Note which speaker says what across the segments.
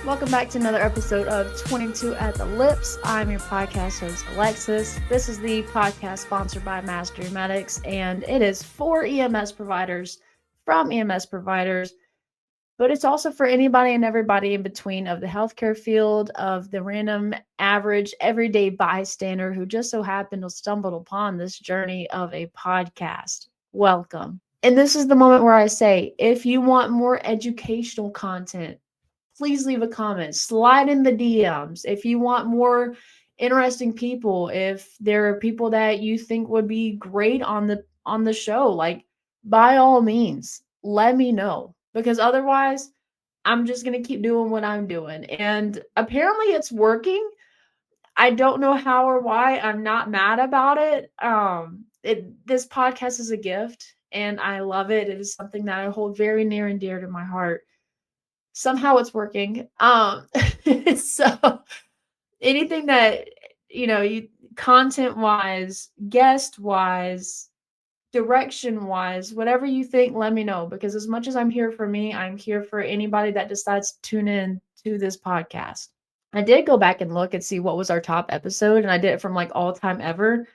Speaker 1: Welcome back to another episode of 22 at the Lips. I'm your podcast host, Alexis. This is the podcast sponsored by Mastery Medics, and it is for EMS providers from EMS providers, but it's also for anybody and everybody in between of the healthcare field, of the random, average, everyday bystander who just so happened to stumble upon this journey of a podcast. Welcome. And this is the moment where I say, if you want more educational content, please leave a comment, slide in the DMs. If you want more interesting people, if there are people that you think would be great on the show, like by all means, let me know, because otherwise I'm just going to keep doing what I'm doing. And apparently it's working. I don't know how or why. I'm not mad about it. This podcast is a gift and I love it. It is something that I hold very near and dear to my heart. Somehow it's working. So anything that, you content wise, guest wise, direction wise, whatever you think, let me know, because as much as I'm here for me, I'm here for anybody that decides to tune in to this podcast. I did go back and look and see what was our top episode, and I did it from like all time ever.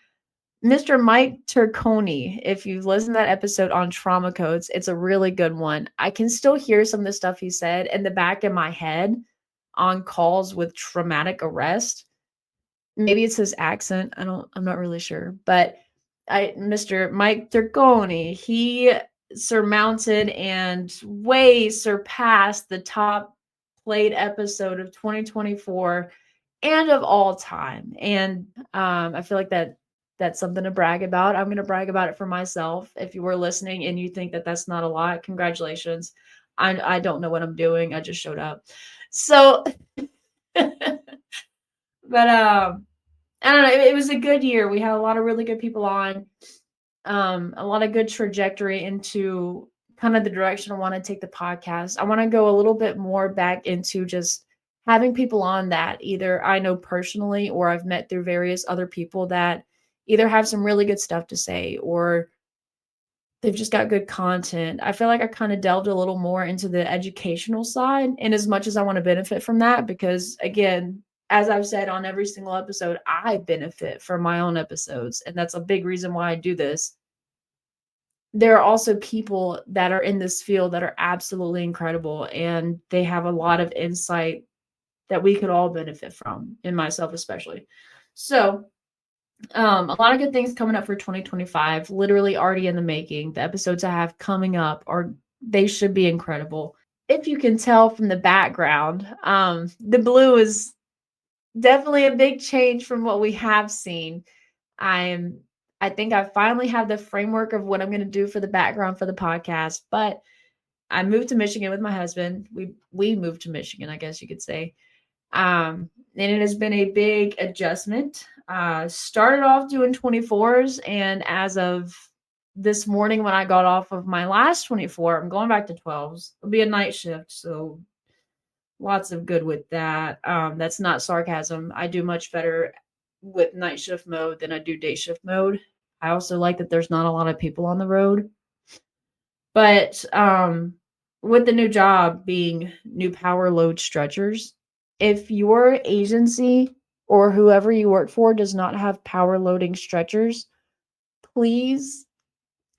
Speaker 1: Mr. Mike Turconi, if you've listened to that episode on trauma codes, it's a really good one. I can still hear some of the stuff he said in the back of my head on calls with traumatic arrest. Maybe it's his accent. I'm not really sure. But Mr. Mike Turconi, he surmounted and way surpassed the top played episode of 2024 and of all time. And I feel like that's something to brag about. I'm going to brag about it for myself. If you were listening and you think that that's not a lot, congratulations. I don't know what I'm doing. I just showed up. So, but I don't know. It was a good year. We had a lot of really good people on, a lot of good trajectory into kind of the direction I want to take the podcast. I want to go a little bit more back into just having people on that either I know personally or I've met through various other people that either have some really good stuff to say or they've just got good content. I feel like I kind of delved a little more into the educational side, and as much as I want to benefit from that, because again, as I've said on every single episode, I benefit from my own episodes, and that's a big reason why I do this. There are also people that are in this field that are absolutely incredible, and they have a lot of insight that we could all benefit from, and myself especially. So, a lot of good things coming up for 2025, literally already in the making. The episodes I have coming up they should be incredible. If you can tell from the background, the blue is definitely a big change from what we have seen. I think I finally have the framework of what I'm going to do for the background for the podcast, but I moved to Michigan with my husband. We moved to Michigan, I guess you could say. And it has been a big adjustment. Started off doing 24s, and as of this morning when I got off of my last 24, I'm going back to 12s. It'll be a night shift, so lots of good with that. That's not sarcasm. I do much better with night shift mode than I do day shift mode. I also like that there's not a lot of people on the road. But with the new job being new power load stretchers, if your agency or whoever you work for does not have power loading stretchers, please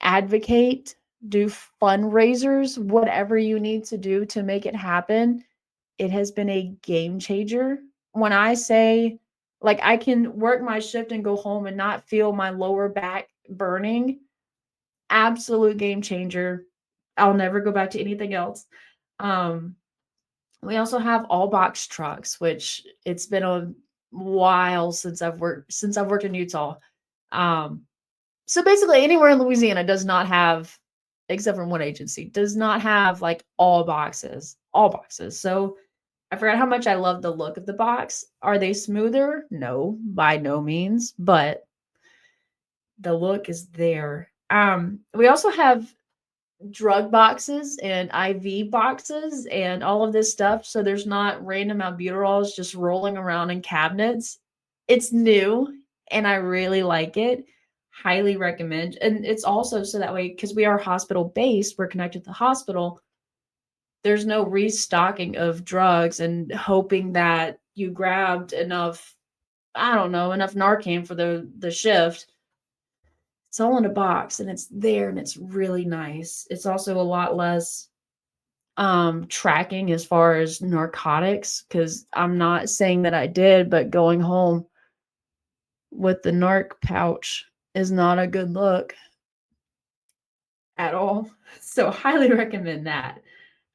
Speaker 1: advocate, do fundraisers, whatever you need to do to make it happen. It has been a game changer. When I say, like, I can work my shift and go home and not feel my lower back burning, absolute game changer. I'll never go back to anything else. We also have all box trucks, which it's been a while since I've worked in Utah. So basically anywhere in Louisiana does not have, except for one agency, does not have like all boxes. So I forgot how much I love the look of the box. Are they smoother? No, by no means, but the look is there. We also have drug boxes and IV boxes and all of this stuff. So there's not random albuterols just rolling around in cabinets. It's new and I really like it. Highly recommend. And it's also so that way, because we are hospital based, we're connected to the hospital. there's no restocking of drugs and hoping that you grabbed enough, I don't know, enough Narcan for the shift. It's all in a box and it's there and it's really nice. It's also a lot less tracking as far as narcotics, because I'm not saying that I did, but going home with the narc pouch is not a good look at all. So highly recommend that.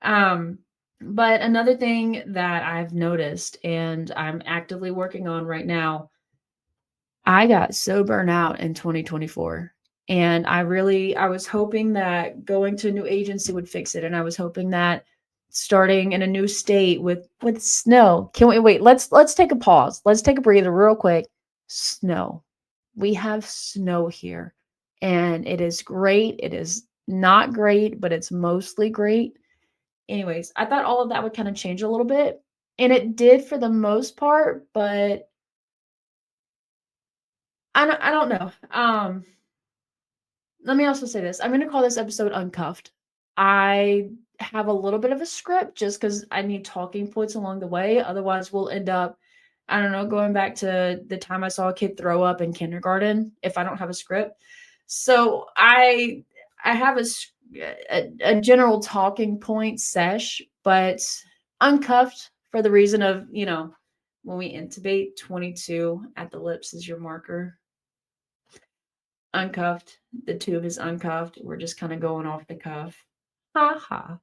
Speaker 1: Um, but another thing that I've noticed and I'm actively working on right now, I got so burnt out in 2024. And I was hoping that going to a new agency would fix it. And I was hoping that starting in a new state with snow. Can we wait? Let's take a pause. Let's take a breather real quick. Snow. We have snow here. And it is great. It is not great, but it's mostly great. Anyways, I thought all of that would kind of change a little bit. And it did for the most part, but I don't know. Let me also say this. I'm going to call this episode Uncuffed. I have a little bit of a script just because I need talking points along the way. Otherwise, we'll end up, I don't know, going back to the time I saw a kid throw up in kindergarten if I don't have a script. So I have a general talking point sesh, but uncuffed for the reason of, when we intubate, 22 at the lips is your marker. Uncuffed. The tube is uncuffed. We're just kind of going off the cuff. Ha ha.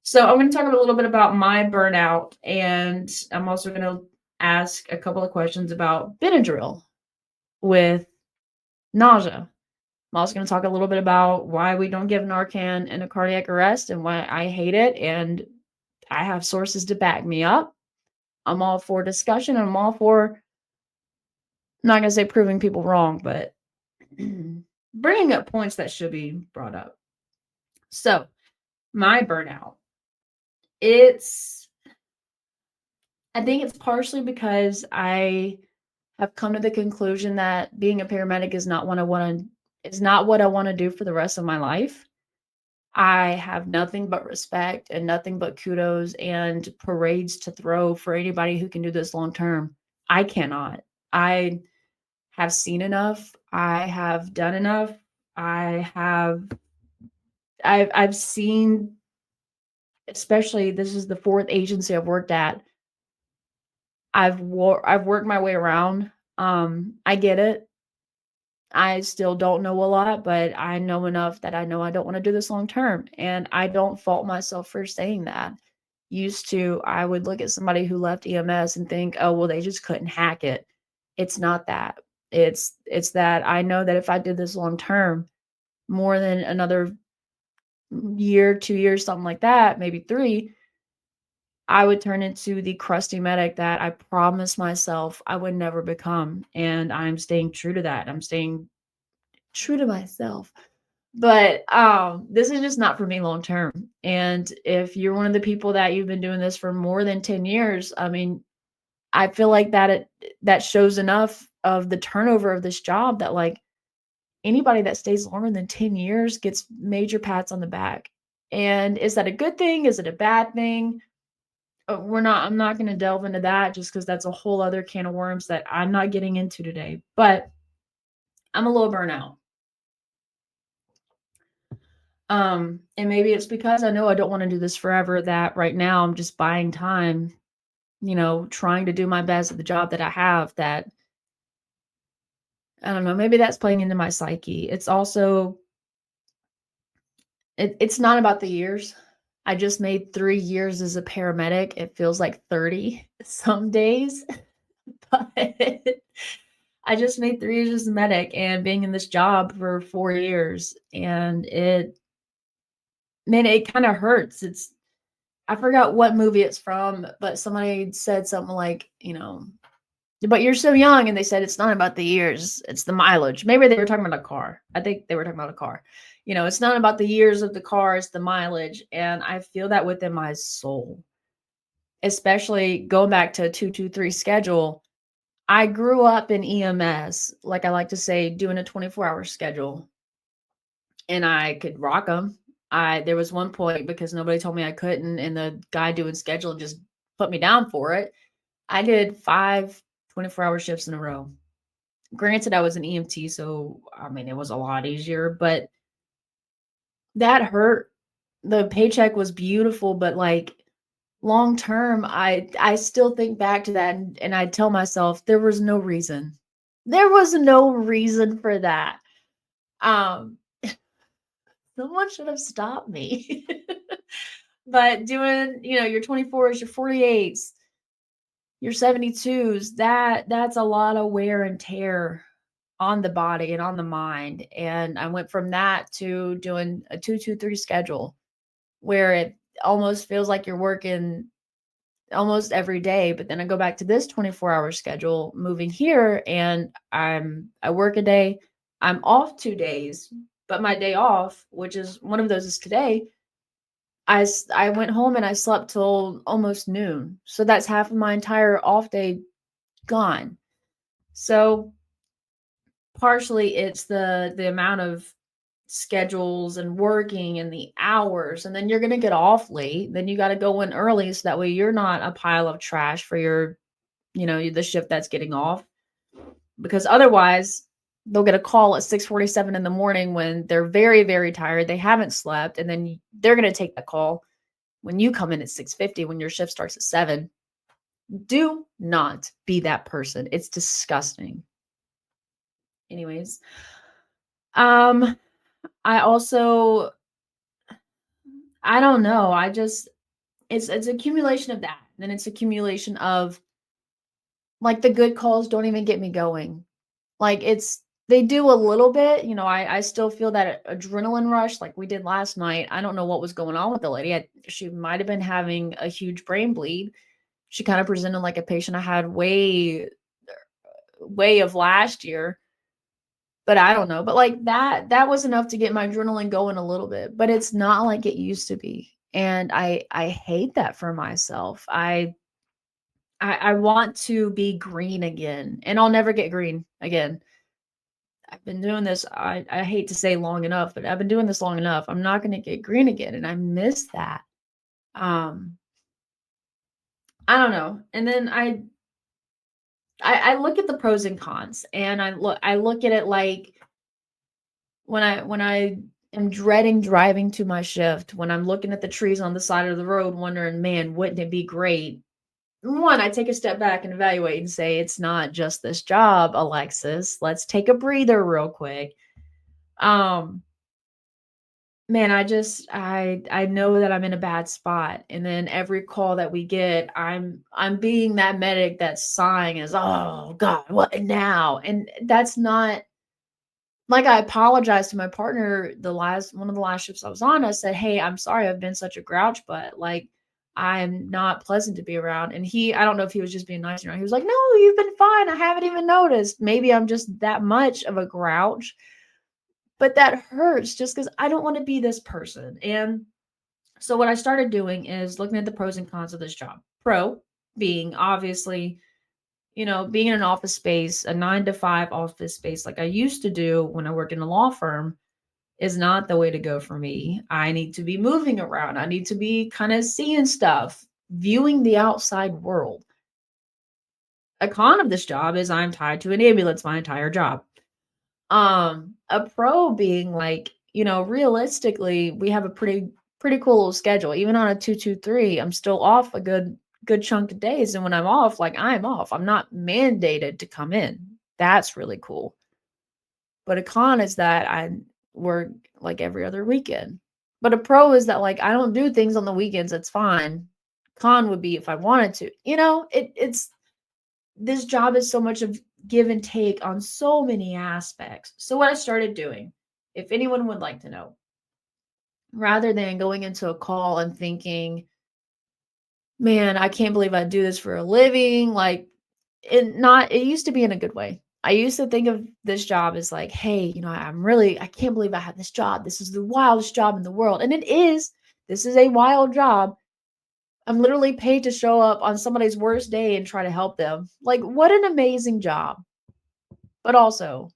Speaker 1: So I'm going to talk a little bit about my burnout, and I'm also going to ask a couple of questions about Benadryl with nausea. I'm also going to talk a little bit about why we don't give Narcan in a cardiac arrest and why I hate it, and I have sources to back me up. I'm all for discussion, and I'm all for, I'm not going to say proving people wrong, but bringing up points that should be brought up. So, my burnout. I think it's partially because I have come to the conclusion that being a paramedic is not what I want to do for the rest of my life. I have nothing but respect and nothing but kudos and parades to throw for anybody who can do this long term. I cannot. I have seen enough. I have done enough. I've seen, especially this is the fourth agency I've worked at. I've worked my way around. I get it. I still don't know a lot, but I know enough that I know I don't want to do this long term. And I don't fault myself for saying that. Used to, I would look at somebody who left EMS and think, oh, well, they just couldn't hack it. It's not that. It's that I know that if I did this long term, more than another year, 2 years, something like that, maybe 3, I would turn into the crusty medic that I promised myself I would never become. And I'm staying true to that. I'm staying true to myself. But this is just not for me long term. And if you're one of the people that you've been doing this for more than 10 years, I mean, I feel like that shows enough of the turnover of this job that like anybody that stays longer than 10 years gets major pats on the back. And is that a good thing? Is it a bad thing? I'm not going to delve into that just because that's a whole other can of worms that I'm not getting into today. But I'm a little burnout. And maybe it's because I know I don't want to do this forever that right now I'm just buying time, trying to do my best at the job that I have that I don't know, maybe that's playing into my psyche. It's also it's not about the years. I just made 3 years as a paramedic. It feels like 30 some days, but I just made 3 years as a medic and being in this job for 4 years, and it kind of hurts. I forgot what movie it's from, but somebody said something like, but you're so young. And they said, it's not about the years, it's the mileage. Maybe they were talking about a car. I think they were talking about a car. It's not about the years of the car, it's the mileage. And I feel that within my soul, especially going back to a 223 schedule. I grew up in EMS, like I like to say, doing a 24-hour schedule, and I could rock them. There was one point because nobody told me I couldn't, and the guy doing schedule just put me down for it. I did 5 24-hour shifts in a row. Granted, I was an EMT, so I mean, it was a lot easier, but that hurt. The paycheck was beautiful, but like long term, I still think back to that and I tell myself there was no reason. There was no reason for that. Um, Someone should have stopped me. But doing, your 24s, your 48s, your 72s, that's a lot of wear and tear on the body and on the mind. And I went from that to doing a 223 schedule where it almost feels like you're working almost every day. But then I go back to this 24-hour schedule moving here, and I work a day, I'm off 2 days, but my day off, which is one of those is today, I went home and I slept till almost noon. So that's half of my entire off day gone. So partially it's the amount of schedules and working and the hours, and then you're going to get off late, then you got to go in early so that way you're not a pile of trash for your, the shift that's getting off, because otherwise they'll get a call at 6:47 in the morning when they're very very tired, they haven't slept, and then they're going to take the call when you come in at 6:50 when your shift starts at 7. Do not be that person. It's disgusting. Anyways, I also, I don't know. I just, it's accumulation of that. Then it's accumulation of like the good calls don't even get me going. Like they do a little bit, I still feel that adrenaline rush like we did last night. I don't know what was going on with the lady. She might have been having a huge brain bleed. She kind of presented like a patient I had way of last year. But I don't know. But like that was enough to get my adrenaline going a little bit. But it's not like it used to be. And I hate that for myself. I want to be green again. And I'll never get green again. I've been doing this, I hate to say long enough, but I've been doing this long enough. I'm not gonna get green again. And I miss that. Um, I don't know. And then I look at the pros and cons, and I look at it like when I am dreading driving to my shift, when I'm looking at the trees on the side of the road wondering, man, wouldn't it be great? One, I take a step back and evaluate and say, it's not just this job, Alexis. Let's take a breather real quick. Um, Man, I know that I'm in a bad spot. And then every call that we get, I'm being that medic that's sighing as, oh God, what now? And that's not like, I apologized to my partner one of the last shifts I was on. I said, hey, I'm sorry I've been such a grouch, but like I'm not pleasant to be around. And I don't know if he was just being nice or not. He was like, no, you've been fine. I haven't even noticed. Maybe I'm just that much of a grouch, but that hurts just because I don't want to be this person. And so what I started doing is looking at the pros and cons of this job. Pro being obviously, being in an office space, a 9 to 5 office space, like I used to do when I worked in a law firm, is not the way to go for me. I need to be moving around. I need to be kind of seeing stuff, viewing the outside world. A con of this job is I'm tied to an ambulance my entire job. A pro being like, realistically, we have a pretty cool little schedule. Even on a 223, I'm still off a good chunk of days. And when I'm off, like I'm off. I'm not mandated to come in. That's really cool. But a con is that I work like every other weekend. But a pro is that like I don't do things on the weekends. That's fine. Con would be if I wanted to. It's this job is so much of give and take on so many aspects. So what I started doing, if anyone would like to know, rather than going into a call and thinking, man, I can't believe I do this for a living, like it used to be in a good way. I used to think of this job as like, hey, I can't believe I have this job. This is the wildest job in the world. And it is. This is a wild job. I'm literally paid to show up on somebody's worst day and try to help them. Like, what an amazing job. But also,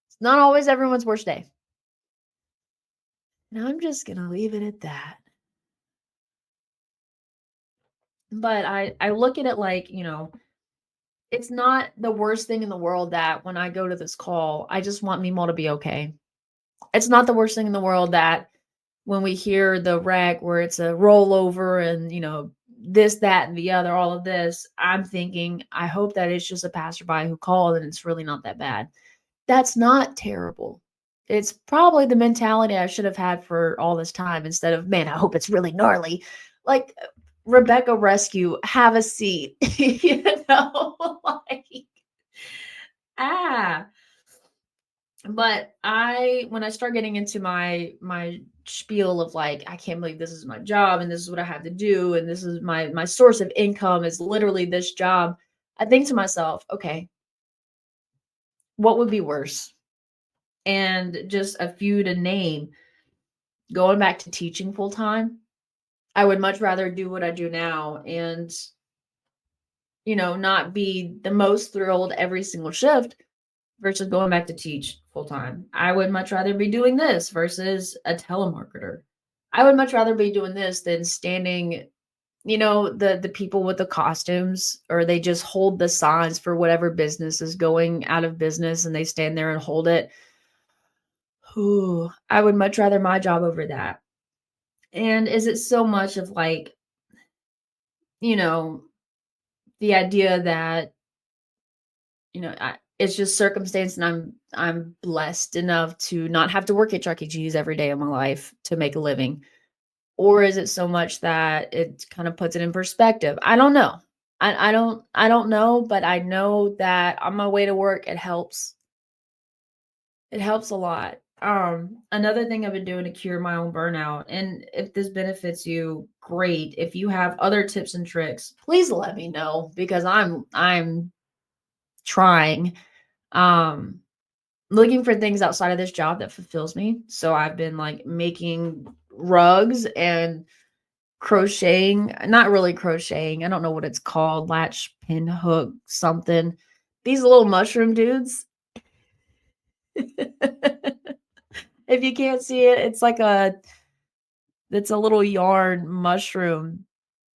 Speaker 1: it's not always everyone's worst day. And I'm just going to leave it at that. But I look at it like, it's not the worst thing in the world that when I go to this call, I just want Mimo to be okay. It's not the worst thing in the world that when we hear the wreck where it's a rollover and, this, that, and the other, all of this, I'm thinking, I hope that it's just a passerby who called and it's really not that bad. That's not terrible. It's probably the mentality I should have had for all this time instead of, man, I hope it's really gnarly. Like Rebecca Rescue, have a seat. Like, ah. But when I start getting into my spiel of like, I can't believe this is my job and this is what I have to do and this is my source of income is literally this job, I think to myself, okay, what would be worse? And just a few to name, going back to teaching full time, I would much rather do what I do now and, not be the most thrilled every single shift versus going back to teach full time. I would much rather be doing this versus a telemarketer. I would much rather be doing this than standing, the people with the costumes, or they just hold the signs for whatever business is going out of business and they stand there and hold it. Ooh, I would much rather my job over that. And is it so much of like, you know, the idea that, it's just circumstance and I'm blessed enough to not have to work at Chuck E. Cheese every day of my life to make a living? Or is it so much that it kind of puts it in perspective? I don't know. I don't know, but I know that on my way to work, it helps. It helps a lot. Another thing I've been doing to cure my own burnout, and if this benefits you, great. If you have other tips and tricks, please let me know because I'm trying. Um, Looking for things outside of this job that fulfills me. So I've been like making rugs and crocheting, not really crocheting. I don't know what it's called, latch, pin, hook, something. These little mushroom dudes. If you can't see it, it's a little yarn mushroom.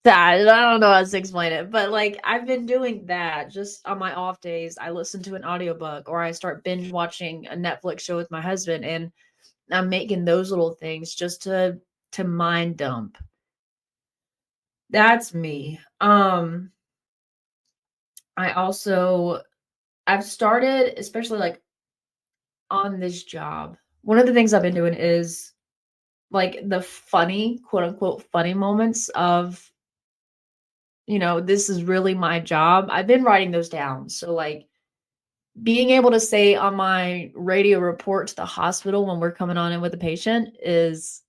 Speaker 1: That I don't know how to explain it, but like I've been doing that just on my off days. I listen to an audiobook or I start binge watching a Netflix show with my husband and I'm making those little things just to mind dump. That's me. I also I've started, especially like on this job. One of the things I've been doing is like the funny, quote unquote, funny moments of, this is really my job. I've been writing those down. So like being able to say on my radio report to the hospital when we're coming on in with a patient is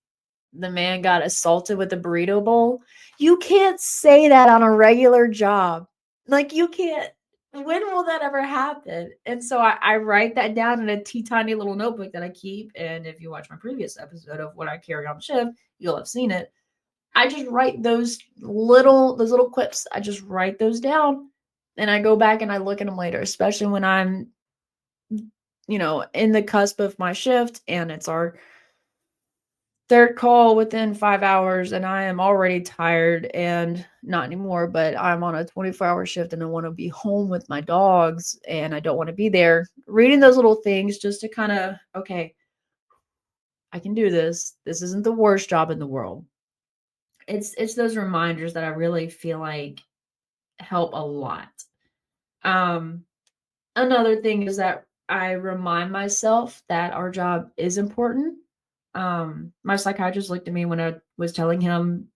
Speaker 1: the man got assaulted with a burrito bowl. You can't say that on a regular job. Like you can't. When will that ever happen? And so I write that down in a tiny little notebook that I keep. And if you watch my previous episode of what I carry on shift, you'll have seen it. I just write those little quips. I just write those down and I go back and I look at them later, especially when I'm, in the cusp of my shift and it's our third call within 5 hours and I am already tired and not anymore, but I'm on a 24-hour shift and I want to be home with my dogs and I don't want to be there. Reading those little things just to kind of, okay, I can do this. This isn't the worst job in the world. It's those reminders that I really feel like help a lot. Um, Another thing is that I remind myself that our job is important. My psychiatrist looked at me when I was telling him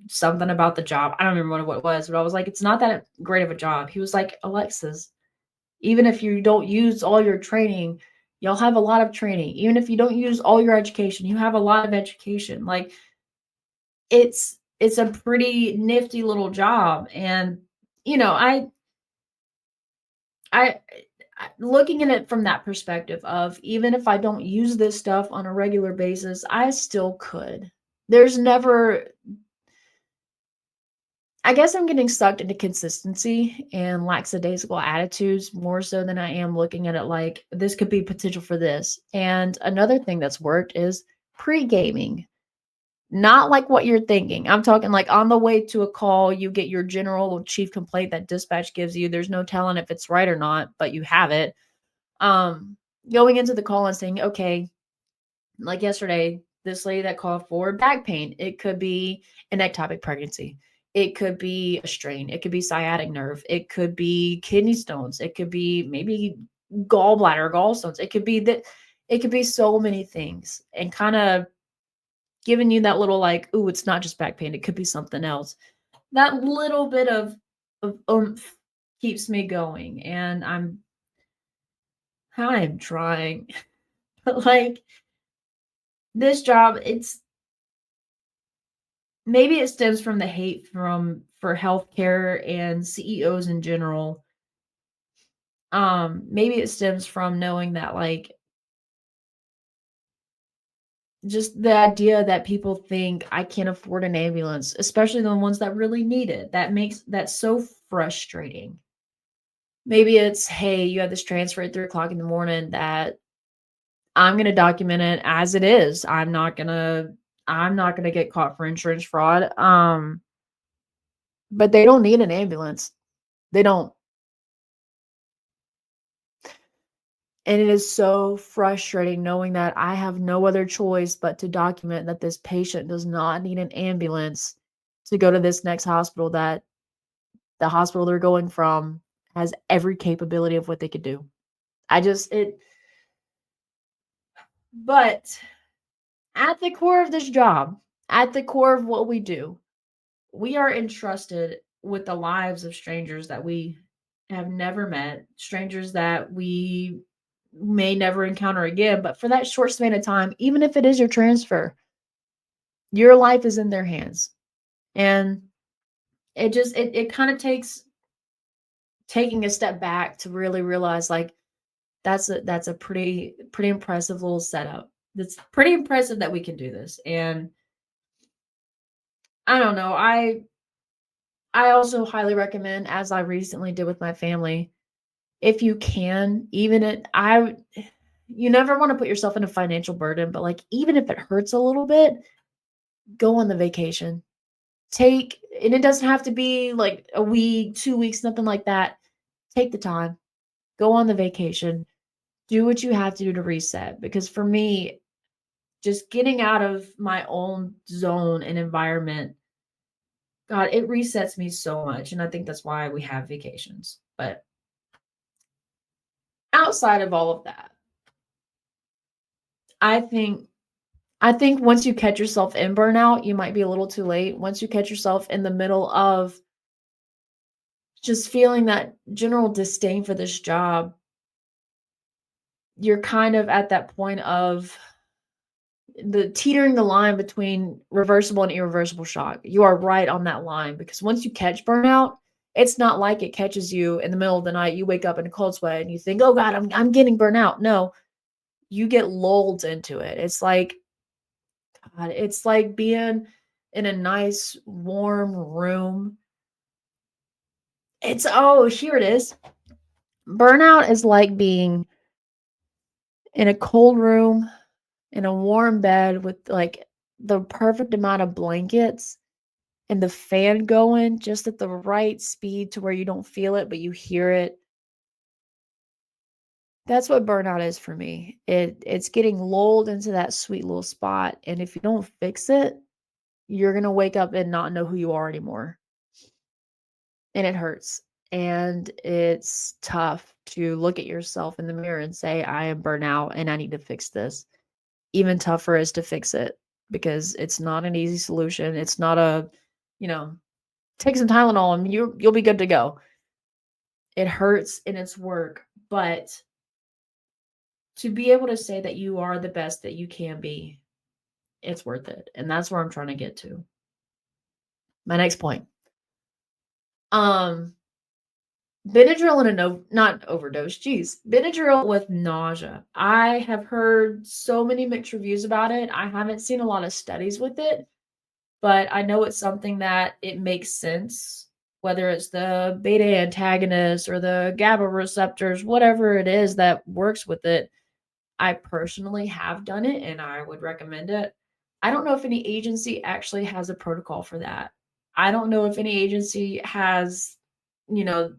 Speaker 1: something about the job. I don't remember what it was, but I was like, it's not that great of a job. He was like, Alexis, even if you don't use all your training, you'll have a lot of training. Even if you don't use all your education, you have a lot of education. Like it's a pretty nifty little job. And you know, I looking at it from that perspective of even if I don't use this stuff on a regular basis, I still could. There's never I guess I'm getting sucked into consistency and lackadaisical attitudes more so than I am looking at it like this could be potential for this. And another thing that's worked is pre-gaming, not like what you're thinking. I'm talking like on the way to a call, you get your general chief complaint that dispatch gives you. There's no telling if it's right or not, but you have it. Um, Going into the call and saying, okay, like yesterday, this lady that called for back pain. It could be an ectopic pregnancy. It could be a strain. It could be sciatic nerve. It could be kidney stones. It could be maybe gallbladder, gallstones. It could be that. It could be so many things, and kind of giving you that little like, ooh, it's not just back pain. It could be something else. That little bit of oomph keeps me going, and I'm trying. But like this job, it's maybe it stems from the hate for healthcare and CEOs in general. Maybe it stems from knowing that like just the idea that people think I can't afford an ambulance, especially the ones that really need it. That makes that so frustrating. Maybe it's, hey, you have this transfer at 3 o'clock in the morning that I'm gonna document it as it is. I'm not gonna get caught for insurance fraud. But they don't need an ambulance. They don't. And it is so frustrating knowing that I have no other choice but to document that this patient does not need an ambulance to go to this next hospital, that the hospital they're going from has every capability of what they could do. I just it but at the core of this job, at the core of what we do, we are entrusted with the lives of strangers that we have never met, strangers that we may never encounter again. But for that short span of time, even if it is your transfer, your life is in their hands. And it kind of takes taking a step back to really realize like that's a pretty impressive little setup. It's pretty impressive that we can do this. And I don't know, I also highly recommend, as I recently did with my family, if you can, even it I you never want to put yourself in a financial burden, but like even if it hurts a little bit, go on the vacation. Take and it doesn't have to be like a week, 2 weeks, nothing like that. Take the time. Go on the vacation. Do what you have to do to reset, because for me, just getting out of my own zone and environment, God, it resets me so much, and I think that's why we have vacations. But outside of all of that, I think I think once you catch yourself in burnout, you might be a little too late. Once you catch yourself in the middle of just feeling that general disdain for this job, you're kind of at that point of the teetering the line between reversible and irreversible shock. You are right on that line, because once you catch burnout, it's not like it catches you in the middle of the night. You wake up in a cold sweat and you think, "Oh God, I'm getting burnout." No, you get lulled into it. It's like God, it's like being in a nice warm room. Here it is. Burnout is like being in a cold room in a warm bed with like the perfect amount of blankets and the fan going just at the right speed to where you don't feel it, but you hear it. That's what burnout is for me. It's getting lulled into that sweet little spot. And if you don't fix it, you're gonna wake up and not know who you are anymore. And it hurts. And it's tough to look at yourself in the mirror and say, I am burnt out and I need to fix this. Even tougher is to fix it, because it's not an easy solution. It's not a, you know, take some Tylenol and you'll be good to go. It hurts and it's work, but to be able to say that you are the best that you can be, it's worth it. And that's where I'm trying to get to. My next point. Um, Benadryl and a no, not overdose. Geez, Benadryl with nausea. I have heard so many mixed reviews about it. I haven't seen a lot of studies with it, but I know it's something that it makes sense, whether it's the beta antagonist or the GABA receptors, whatever it is that works with it. I personally have done it and I would recommend it. I don't know if any agency actually has a protocol for that. I don't know if any agency has, you know,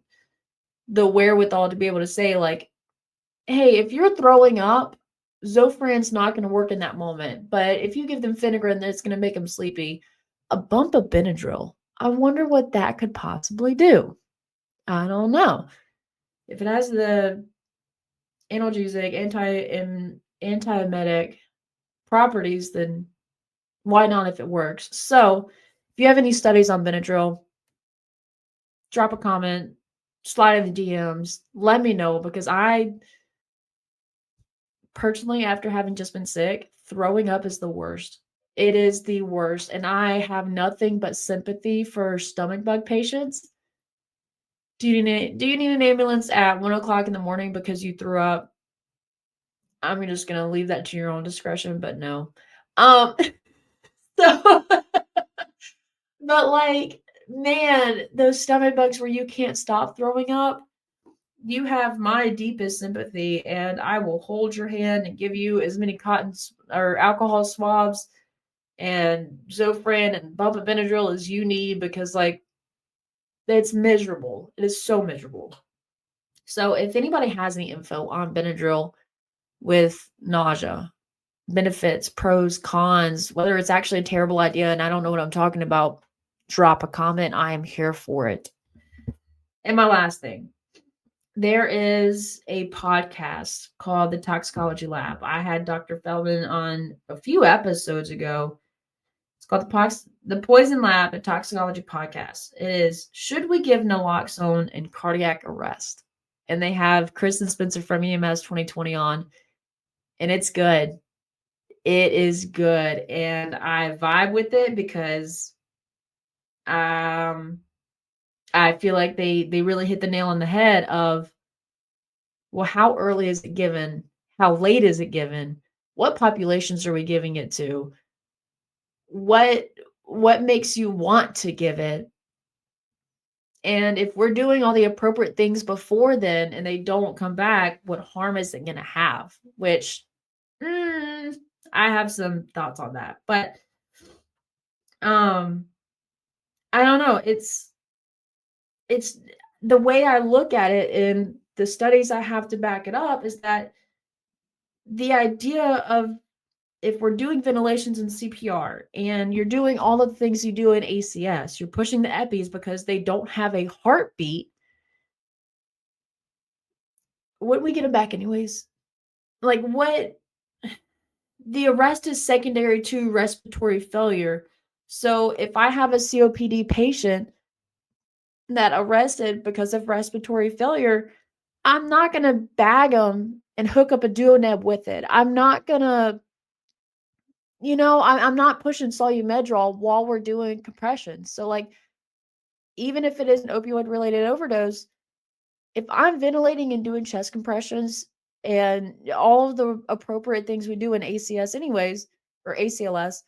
Speaker 1: the wherewithal to be able to say, like, hey, if you're throwing up, Zofran's not going to work in that moment. But if you give them Finagrin, that's going to make them sleepy. A bump of Benadryl, I wonder what that could possibly do. I don't know. If it has the analgesic, antiemetic properties, then why not if it works? So, if you have any studies on Benadryl, drop a comment, slide in the DMs, let me know, because I personally, after having just been sick, throwing up is the worst. It is the worst, and I have nothing but sympathy for stomach bug patients. Do you need an ambulance at 1 o'clock in the morning because you threw up? I'm just gonna leave that to your own discretion, but no. Um, so, but like, man, those stomach bugs where you can't stop throwing up, you have my deepest sympathy, and I will hold your hand and give you as many or alcohol swabs and Zofran and bump of Benadryl as you need, because like, it's miserable. It is so miserable. So if anybody has any info on Benadryl with nausea, benefits, pros, cons, whether it's actually a terrible idea and I don't know what I'm talking about, drop a comment. I am here for it. And my last thing, there is a podcast called The Toxicology Lab. I had Dr. Feldman on a few episodes ago. It's called the Poison Lab, a toxicology podcast. It is Should We Give Naloxone in Cardiac Arrest? And they have Chris and Spencer from EMS 2020 on, and it's good. It is good, and I vibe with it because I feel like they really hit the nail on the head of, well, how early is it given? How late is it given? What populations are we giving it to? What makes you want to give it? And if we're doing all the appropriate things before then and they don't come back, what harm is it going to have? Which I have some thoughts on that. But um I don't know. It's the way I look at it, and the studies I have to back it up, is that the idea of, if we're doing ventilations in CPR and you're doing all of the things you do in ACS, you're pushing the EPIs because they don't have a heartbeat. Wouldn't we get them back anyways? Like, what? The arrest is secondary to respiratory failure. So if I have a COPD patient that arrested because of respiratory failure, I'm not going to bag them and hook up a duoneb with it. I'm not going to, I'm not pushing Solumedrol while we're doing compression. So, like, even if it is an opioid related overdose, if I'm ventilating and doing chest compressions and all of the appropriate things we do in ACS anyways, or ACLS,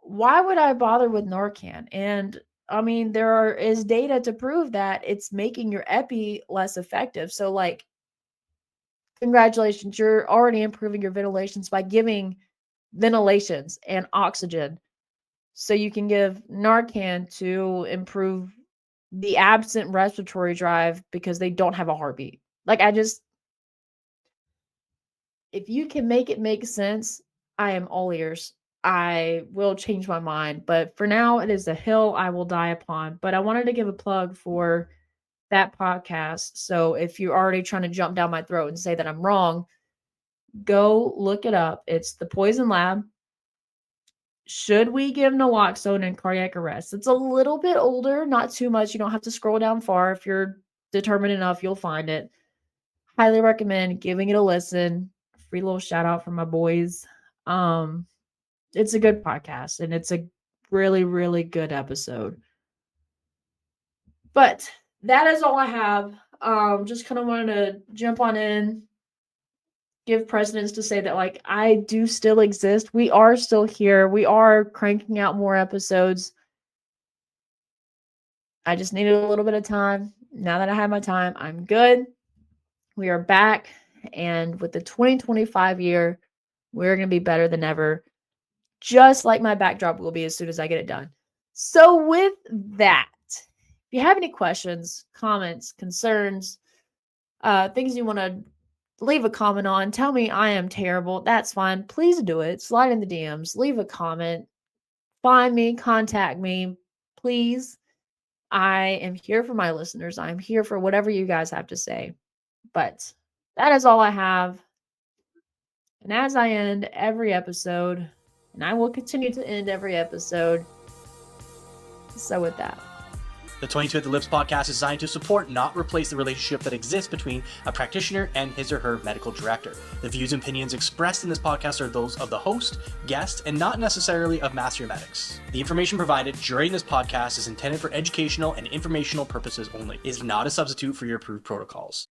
Speaker 1: why would I bother with Narcan? And I mean, is data to prove that it's making your epi less effective. So, like, congratulations, you're already improving your ventilations by giving ventilations and oxygen. So you can give Narcan to improve the absent respiratory drive because they don't have a heartbeat. Like, if you can make it make sense, I am all ears. I will change my mind. But for now, it is a hill I will die upon. But I wanted to give a plug for that podcast. So if you're already trying to jump down my throat and say that I'm wrong, go look it up. It's The Poison Lab. Should we give naloxone in cardiac arrest? It's a little bit older, not too much. You don't have to scroll down far. If you're determined enough, you'll find it. Highly recommend giving it a listen. Free little shout out from my boys. Um, it's a good podcast and it's a really, really good episode. But that is all I have. Just kind of wanted to jump on in, give precedence to say that, like, I do still exist. We are still here. We are cranking out more episodes. I just needed a little bit of time. Now that I have my time, I'm good. We are back, And with the 2025 year, we're going to be better than ever, just like my backdrop will be as soon as I get it done. So with that, if you have any questions, comments, concerns, things you want to leave a comment on, tell me I am terrible. That's fine. Please do it. Slide in the DMs, leave a comment, find me, contact me, please. I am here for my listeners. I'm here for whatever you guys have to say. But that is all I have. And as I end every episode, and I will continue to end every episode, so with that.
Speaker 2: The 22 at the Lips podcast is designed to support, not replace, the relationship that exists between a practitioner and his or her medical director. The views and opinions expressed in this podcast are those of the host, guest, and not necessarily of Master Medics. The information provided during this podcast is intended for educational and informational purposes only. It is not a substitute for your approved protocols.